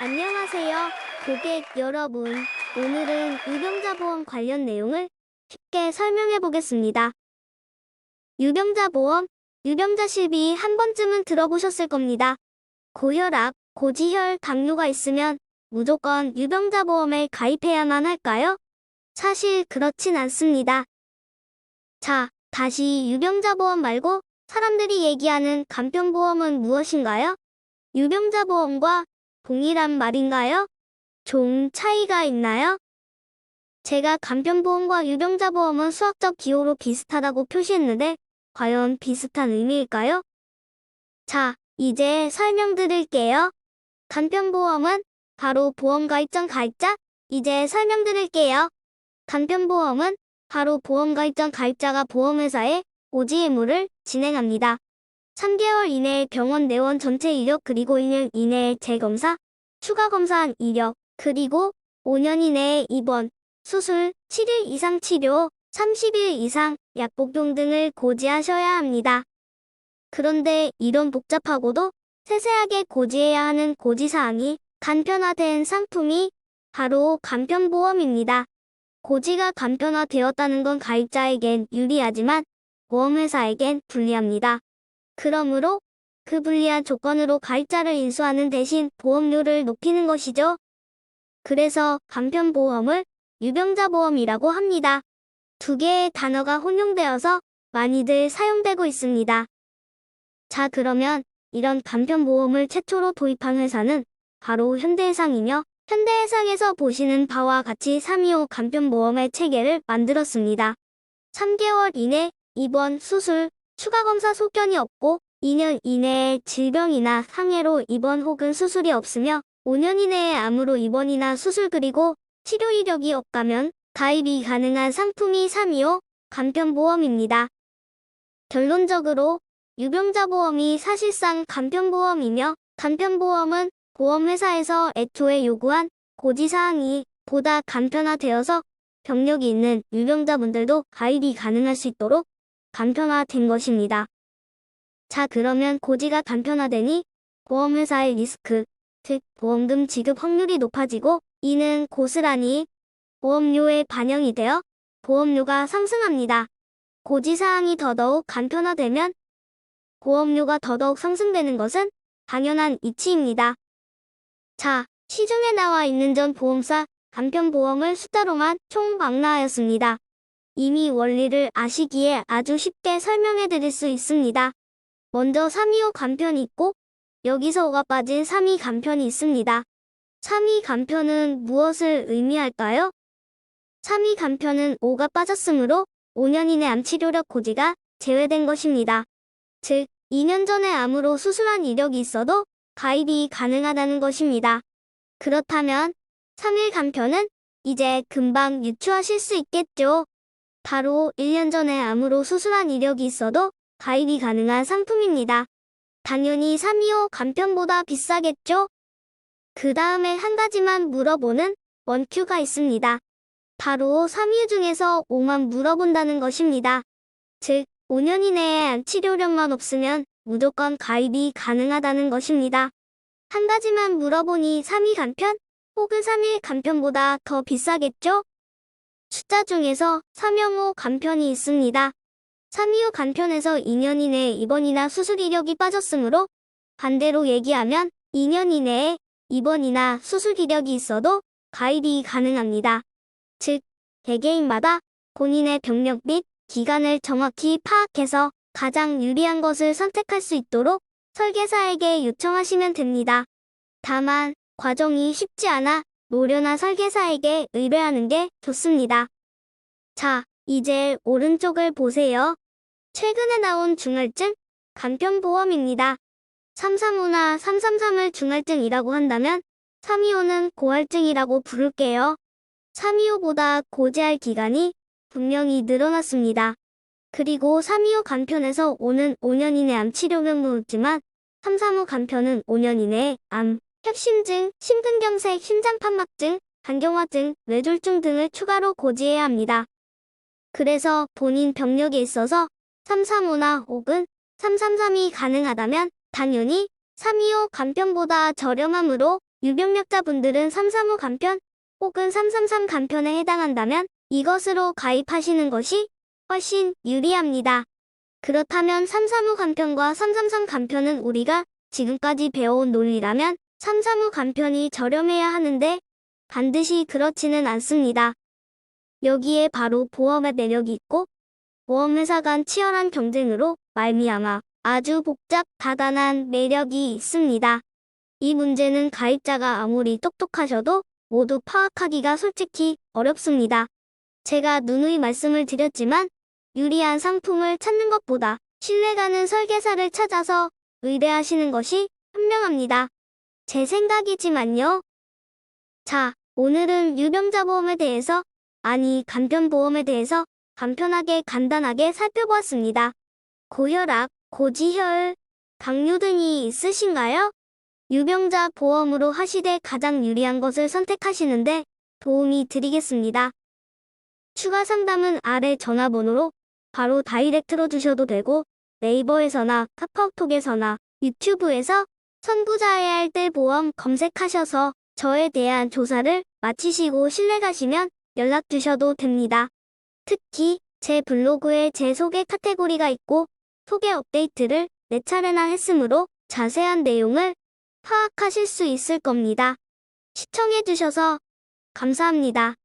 안녕하세요, 고객 여러분. 오늘은 유병자보험 관련 내용을 쉽게 설명해 보겠습니다. 유병자보험, 유병자 실비 한 번쯤은 들어보셨을 겁니다. 고혈압, 고지혈, 당뇨가 있으면 무조건 유병자보험에 가입해야만 할까요? 사실 그렇진 않습니다. 자, 다시 유병자보험 말고 사람들이 얘기하는 간편보험은 무엇인가요? 유병자보험과 동일한 말인가요? 좀 차이가 있나요? 제가 간편보험과 유병자보험은 수학적 기호로 비슷하다고 표시했는데 과연 비슷한 의미일까요? 자, 이제 설명드릴게요. 간편보험은 바로 보험가입 전 가입자? 이제 설명드릴게요. 간편보험은 바로 보험가입 전 가입자가 보험회사에 고지 의무를 진행합니다. 3개월 이내에 병원 내원 전체 이력 그리고 1년 이내에 재검사, 추가 검사한 이력, 그리고 5년 이내에 입원, 수술, 7일 이상 치료, 30일 이상 약 복용 등을 고지하셔야 합니다. 그런데 이런 복잡하고도 세세하게 고지해야 하는 고지사항이 간편화된 상품이 바로 간편보험입니다. 고지가 간편화되었다는 건 가입자에겐 유리하지만 보험회사에겐 불리합니다. 그러므로 그 불리한 조건으로 가입자를 인수하는 대신 보험료를 높이는 것이죠. 그래서 간편보험을 유병자보험이라고 합니다. 두 개의 단어가 혼용되어서 많이들 사용되고 있습니다. 자, 그러면 이런 간편보험을 최초로 도입한 회사는 바로 현대해상이며 현대해상에서 보시는 바와 같이 325 간편보험의 체계를 만들었습니다. 3개월 이내 입원, 수술, 추가 검사 소견이 없고 2년 이내에 질병이나 상해로 입원 혹은 수술이 없으며 5년 이내에 암으로 입원이나 수술 그리고 치료 이력이 없다면 가입이 가능한 상품이 325 간편보험입니다. 결론적으로 유병자보험이 사실상 간편보험이며 간편보험은 보험회사에서 애초에 요구한 고지사항이 보다 간편화되어서 병력이 있는 유병자분들도 가입이 가능할 수 있도록 간편화된 것입니다. 자, 그러면 고지가 간편화되니 보험회사의 리스크, 즉 보험금 지급 확률이 높아지고 이는 고스란히 보험료에 반영이 되어 보험료가 상승합니다. 고지사항이 더더욱 간편화되면 보험료가 더더욱 상승되는 것은 당연한 이치입니다. 자, 시중에 나와 있는 전 보험사 간편보험을 숫자로만 총 망라하였습니다. 이미 원리를 아시기에 아주 쉽게 설명해 드릴 수 있습니다. 먼저 325 간편이 있고 여기서 5가 빠진 32 간편이 있습니다. 32 간편은 무엇을 의미할까요? 32 간편은 5가 빠졌으므로 5년 이내 암치료력 고지가 제외된 것입니다. 즉, 2년 전에 암으로 수술한 이력이 있어도 가입이 가능하다는 것입니다. 그렇다면 3일 간편은 이제 금방 유추하실 수 있겠죠. 바로 1년 전에 암으로 수술한 이력이 있어도 가입이 가능한 상품입니다. 당연히 325 간편보다 비싸겠죠? 그 다음에 한 가지만 물어보는 원큐가 있습니다. 바로 325 중에서 5만 물어본다는 것입니다. 즉, 5년 이내에 암 치료력만 없으면 무조건 가입이 가능하다는 것입니다. 한 가지만 물어보니 3.2 간편 혹은 3.1 간편보다 더 비싸겠죠? 숫자 중에서 3.5 간편이 있습니다. 3.25 간편에서 2년 이내에 입원이나 수술 이력이 빠졌으므로 반대로 얘기하면 2년 이내에 입원이나 수술 이력이 있어도 가입이 가능합니다. 즉, 개개인마다 본인의 병력 및 기간을 정확히 파악해서 가장 유리한 것을 선택할 수 있도록 설계사에게 요청하시면 됩니다. 다만 과정이 쉽지 않아 노련한 설계사에게 의뢰하는 게 좋습니다. 자, 이제 오른쪽을 보세요. 최근에 나온 중할증 간편보험입니다. 335나 333을 중할증이라고 한다면 325는 고할증이라고 부를게요. 325보다 고지할 기간이 분명히 늘어났습니다. 그리고 325 간편에서 5는 5년 이내 암 치료면 묻지만 335 간편은 5년 이내에 암, 협심증, 심근경색, 심장판막증, 간경화증, 뇌졸중 등을 추가로 고지해야 합니다. 그래서 본인 병력에 있어서 335나 혹은 3332 가능하다면 당연히 325 간편보다 저렴하므로 유병력자분들은 335 간편 혹은 333 간편에 해당한다면 이것으로 가입하시는 것이 훨씬 유리합니다. 그렇다면 335 간편과 333 간편은 우리가 지금까지 배워온 논리라면 335 간편이 저렴해야 하는데 반드시 그렇지는 않습니다. 여기에 바로 보험의 매력이 있고 보험회사 간 치열한 경쟁으로 말미암아 아주 복잡 다단한 매력이 있습니다. 이 문제는 가입자가 아무리 똑똑하셔도 모두 파악하기가 솔직히 어렵습니다. 제가 누누이 말씀을 드렸지만 유리한 상품을 찾는 것보다 신뢰가는 설계사를 찾아서 의뢰하시는 것이 현명합니다. 제 생각이지만요. 자, 오늘은 유병자보험에 대해서, 아니 간편보험에 대해서 간편하게 간단하게 살펴보았습니다. 고혈압, 고지혈, 당뇨 등이 있으신가요? 유병자 보험으로 하시되 가장 유리한 것을 선택하시는데 도움이 드리겠습니다. 추가 상담은 아래 전화번호로 바로 다이렉트로 주셔도 되고 네이버에서나 카카오톡에서나 유튜브에서 선부자해야 할 때 보험 검색하셔서 저에 대한 조사를 마치시고 신뢰가시면 연락 주셔도 됩니다. 특히 제 블로그에 제 소개 카테고리가 있고 소개 업데이트를 4차례나 했으므로 자세한 내용을 파악하실 수 있을 겁니다. 시청해주셔서 감사합니다.